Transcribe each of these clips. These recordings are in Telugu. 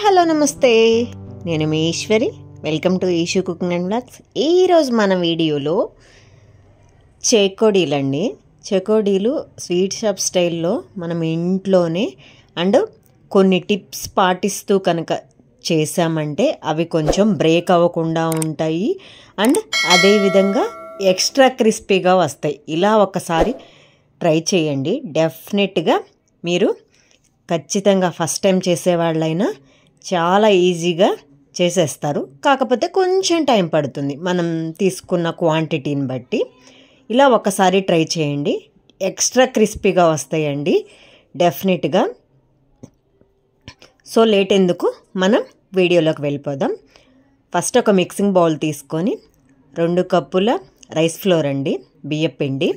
హలో నమస్తే, నేను మీ Eshwari. Welcome to Eshu cooking and vlogs. ఈరోజు మన వీడియోలో చెకోడీలండి. చెకోడీలు స్వీట్ షాప్ స్టైల్లో మనం ఇంట్లోనే అండ్ కొన్ని టిప్స్ పాటిస్తూ కనుక చేసామంటే అవి కొంచెం బ్రేక్ అవ్వకుండా ఉంటాయి అండ్ అదేవిధంగా ఎక్స్ట్రా క్రిస్పీగా వస్తాయి. ఇలా ఒకసారి ట్రై చేయండి. డెఫినెట్గా మీరు ఖచ్చితంగా ఫస్ట్ టైం చేసేవాళ్ళైనా చాలా ఈజీగా చేసేస్తారు. కాకపోతే కొంచెం టైం పడుతుంది మనం తీసుకున్న క్వాంటిటీని బట్టి. ఇలా ఒకసారి ట్రై చేయండి, ఎక్స్ట్రా క్రిస్పీగా వస్తాయండి డెఫినెట్గా. సో లేట్ ఎందుకు, మనం వీడియోలోకి వెళ్ళిపోదాం. ఫస్ట్ ఒక మిక్సింగ్ బౌల్ తీసుకొని 2 కప్పుల రైస్ ఫ్లోర్ అండి, బియ్యపిండి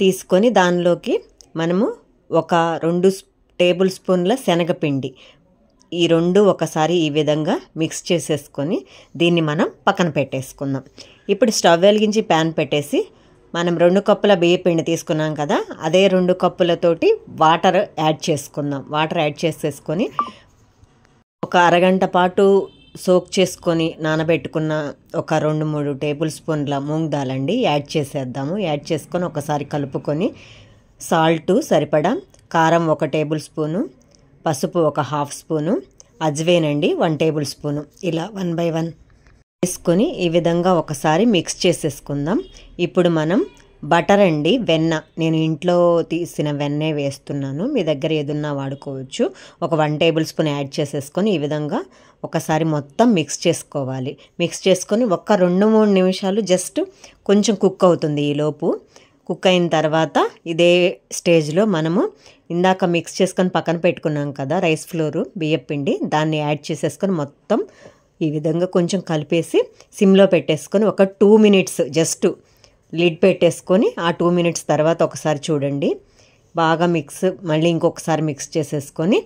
తీసుకొని దానిలోకి మనము ఒక 2 టేబుల్ స్పూన్ల శనగపిండి, ఈ 2 ఒకసారి ఈ విధంగా మిక్స్ చేసేసుకొని దీన్ని మనం పక్కన పెట్టేసుకుందాం. ఇప్పుడు స్టవ్ వెలిగించి ప్యాన్ పెట్టేసి మనం 2 కప్పుల బియ్యపిండి తీసుకున్నాం కదా, అదే 2 కప్పులతోటి వాటర్ యాడ్ చేసుకుందాం. వాటర్ యాడ్ చేసేసుకొని ఒక అరగంట పాటు సోక్ చేసుకొని నానబెట్టుకున్న ఒక 2-3 టేబుల్ స్పూన్ల మూంగ్ దాల్ అండి యాడ్ చేసేద్దాము. యాడ్ చేసుకొని ఒకసారి కలుపుకొని సాల్టు సరిపడా, కారం 1 టేబుల్ స్పూను, పసుపు 1/2 స్పూను, అజ్వేన్ అండి 1 టేబుల్ స్పూను, ఇలా 1 by 1 వేసుకొని ఈ విధంగా ఒకసారి మిక్స్ చేసేసుకుందాం. ఇప్పుడు మనం బటర్ అండి, వెన్న, నేను ఇంట్లో తీసిన వెన్నే వేస్తున్నాను, మీ దగ్గర ఏదున్నా వాడుకోవచ్చు. ఒక 1 టేబుల్ స్పూన్ యాడ్ చేసేసుకొని ఈ విధంగా ఒకసారి మొత్తం మిక్స్ చేసుకోవాలి. మిక్స్ చేసుకొని ఒక 2-3 నిమిషాలు జస్ట్ కొంచెం కుక్ అవుతుంది. ఈలోపు కుక్ అయిన తర్వాత ఇదే స్టేజ్లో మనము ఇందాక మిక్స్ చేసుకొని పక్కన పెట్టుకున్నాం కదా రైస్ ఫ్లోరు బియ్యపిండి, దాన్ని యాడ్ చేసేసుకొని మొత్తం ఈ విధంగా కొంచెం కలిపేసి సిమ్లో పెట్టేసుకొని ఒక 2 మినిట్స్ జస్ట్ లిడ్ పెట్టేసుకొని ఆ 2 మినిట్స్ తర్వాత ఒకసారి చూడండి, బాగా మళ్ళీ ఇంకొకసారి మిక్స్ చేసేసుకొని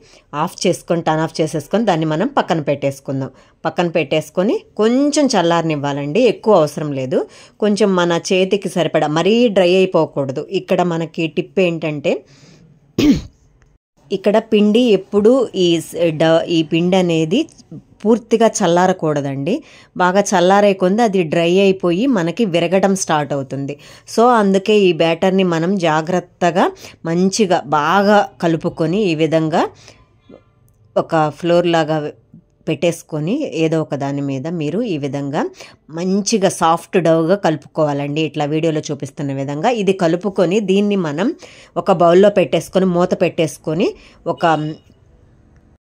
టర్న్ ఆఫ్ చేసేసుకొని దాన్ని మనం పక్కన పెట్టేసుకుందాం. పక్కన పెట్టేసుకొని కొంచెం చల్లారనివ్వాలండి, ఎక్కువ అవసరం లేదు. కొంచెం మన చేతికి సరిపడా, మరీ డ్రై అయిపోకూడదు. ఇక్కడ మనకి టిప్ ఏంటంటే, ఇక్కడ పిండి ఎప్పుడు ఈ పిండి అనేది పూర్తిగా చల్లారకూడదండి. బాగా చల్లారే కొంది అది డ్రై అయిపోయి మనకి విరగడం స్టార్ట్ అవుతుంది. సో అందుకే ఈ బ్యాటర్ని మనం జాగ్రత్తగా మంచిగా బాగా కలుపుకొని ఈ విధంగా ఒక ఫ్లోర్ లాగా పెట్టేసుకొని ఏదో ఒక దాని మీద మీరు ఈ విధంగా మంచిగా సాఫ్ట్ డౌగా కలుపుకోవాలండి. ఇట్లా వీడియోలో చూపిస్తున్న విధంగా ఇది కలుపుకొని దీన్ని మనం ఒక బౌల్లో పెట్టేసుకొని మూత పెట్టేసుకొని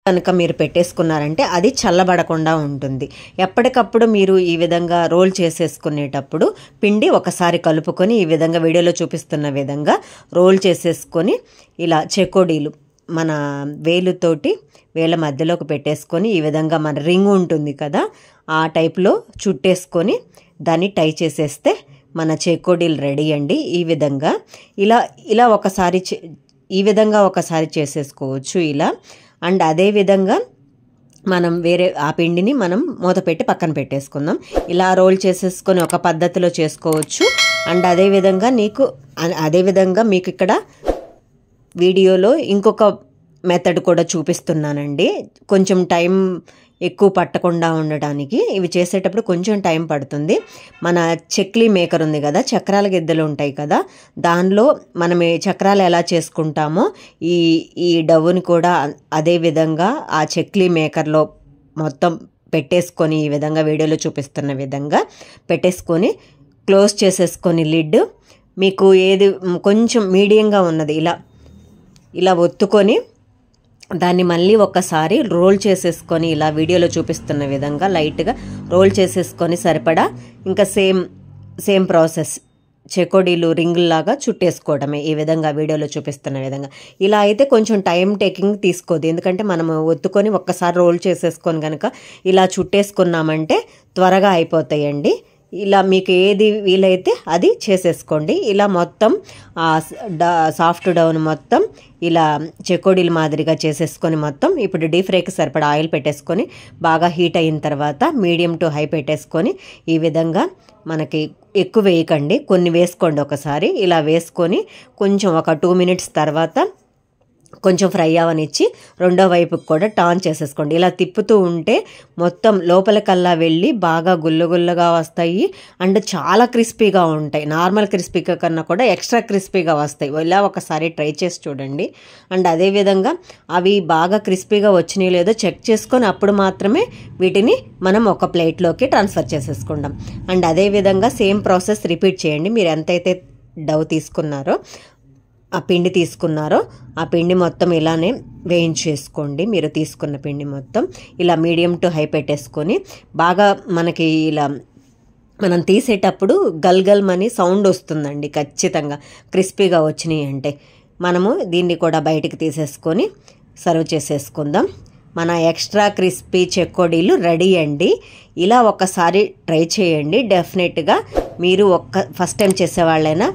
కనుక మీరు పెట్టేసుకున్నారంటే అది చల్లబడకుండా ఉంటుంది. ఎప్పటికప్పుడు మీరు ఈ విధంగా రోల్ చేసేసుకునేటప్పుడు పిండి ఒకసారి కలుపుకొని ఈ విధంగా వీడియోలో చూపిస్తున్న విధంగా రోల్ చేసేసుకొని ఇలా చెకోడీలు మన వేళ్ళ మధ్యలోకి పెట్టేసుకొని ఈ విధంగా మన రింగ్ ఉంటుంది కదా, ఆ టైప్లో చుట్టేసుకొని దాన్ని టై చేసేస్తే మన చెకోడీలు రెడీ అండి. ఈ విధంగా ఇలా ఒకసారి చేసేసుకోవచ్చు ఇలా. అండ్ అదేవిధంగా మనం ఆ పిండిని మనం మూత పెట్టి పక్కన పెట్టేసుకుందాం. ఇలా రోల్ చేసేసుకొని ఒక పద్ధతిలో చేసుకోవచ్చు. అండ్ అదేవిధంగా మీకు ఇక్కడ వీడియోలో ఇంకొక మెథడ్ కూడా చూపిస్తున్నానండి. కొంచెం టైం ఎక్కువ పట్టకుండా ఉండడానికి ఇవి చేసేటప్పుడు కొంచెం టైం పడుతుంది. మన చెక్లీ మేకర్ ఉంది కదా, చక్రాల గిద్దలు ఉంటాయి కదా, దానిలో మనం చక్రాలు ఎలా చేసుకుంటామో ఈ డవ్వుని కూడా అదే విధంగా ఆ చెక్లీ మేకర్లో మొత్తం పెట్టేసుకొని ఈ విధంగా వీడియోలో చూపిస్తున్న విధంగా పెట్టేసుకొని క్లోజ్ చేసేసుకొని లిడ్ మీకు ఏది కొంచెం మీడియంగా ఉన్నది ఇలా ఒత్తుకొని దాన్ని మళ్ళీ ఒకసారి రోల్ చేసేసుకొని ఇలా వీడియోలో చూపిస్తున్న విధంగా లైట్గా రోల్ చేసేసుకొని సరిపడా ఇంకా సేమ్ ప్రాసెస్ చెకోడీలు రింగుల్లాగా చుట్టేసుకోవడమే ఈ విధంగా వీడియోలో చూపిస్తున్న విధంగా. ఇలా అయితే కొంచెం టైం టేకింగ్ తీసుకోదు, ఎందుకంటే మనము ఒత్తుకొని ఒక్కసారి రోల్ చేసేసుకొని కనుక ఇలా చుట్టేసుకున్నామంటే త్వరగా అయిపోతాయండి. ఇలా మీకు ఏది వీలైతే అది చేసేసుకోండి. ఇలా మొత్తం సాఫ్ట్ డౌన్ మొత్తం ఇలా చెకోడీల మాదిరిగా చేసేసుకొని మొత్తం ఇప్పుడు డీప్ ఫ్రైకి సరిపడా ఆయిల్ పెట్టేసుకొని బాగా హీట్ అయిన తర్వాత మీడియం టు హై పెట్టేసుకొని ఈ విధంగా మనకి ఎక్కువ వేయకండి, కొన్ని వేసుకోండి ఒకసారి. ఇలా వేసుకొని కొంచెం ఒక 2 మినిట్స్ తర్వాత కొంచెం ఫ్రై అవనిచ్చి రెండో వైపుకి కూడా టర్న్ చేసేసుకోండి. ఇలా తిప్పుతూ ఉంటే మొత్తం లోపలికల్లా వెళ్ళి బాగా గుల్లగుల్లగా వస్తాయి అండ్ చాలా క్రిస్పీగా ఉంటాయి. నార్మల్ క్రిస్పీగా కన్నా కూడా ఎక్స్ట్రా క్రిస్పీగా వస్తాయి. ఇలా ఒకసారి ట్రై చేసి చూడండి. అండ్ అదేవిధంగా అవి బాగా క్రిస్పీగా వచ్చినాయో లేదో చెక్ చేసుకొని అప్పుడు మాత్రమే వీటిని మనం ఒక ప్లేట్లోకి ట్రాన్స్ఫర్ చేసేసుకుందాం. అండ్ అదేవిధంగా సేమ్ ప్రాసెస్ రిపీట్ చేయండి. మీరు ఎంతైతే డవ్ తీసుకున్నారో ఆ పిండి తీసుకున్నారో ఆ పిండి మొత్తం ఇలానే వేయించేసుకోండి. మీరు తీసుకున్న పిండి మొత్తం ఇలా మీడియం టు హై పెట్టేసుకొని బాగా మనకి ఇలా మనం తీసేటప్పుడు గల్గల్మని సౌండ్ వస్తుందండి. ఖచ్చితంగా క్రిస్పీగా వచ్చినాయి అంటే మనము దీన్ని కూడా బయటికి తీసేసుకొని సర్వ్ చేసేసుకుందాం. మన ఎక్స్ట్రా క్రిస్పీ చెకోడీలు రెడీ అండి. ఇలా ఒక్కసారి ట్రై చేయండి. డెఫినెట్గా మీరు ఫస్ట్ టైం చేసేవాళ్ళైనా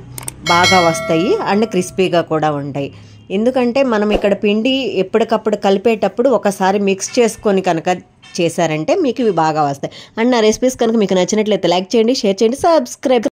బాగా వస్తాయి అండ్ క్రిస్పీగా కూడా ఉంటాయి. ఎందుకంటే మనం ఇక్కడ పిండి ఎప్పటికప్పుడు కలిపేటప్పుడు ఒకసారి మిక్స్ చేసుకొని కనుక చేశారంటే మీకు ఇవి బాగా వస్తాయి. అండ్ నా రెసిపీస్ కనుక మీకు నచ్చినట్లయితే లైక్ చేయండి, షేర్ చేయండి, సబ్స్క్రైబ్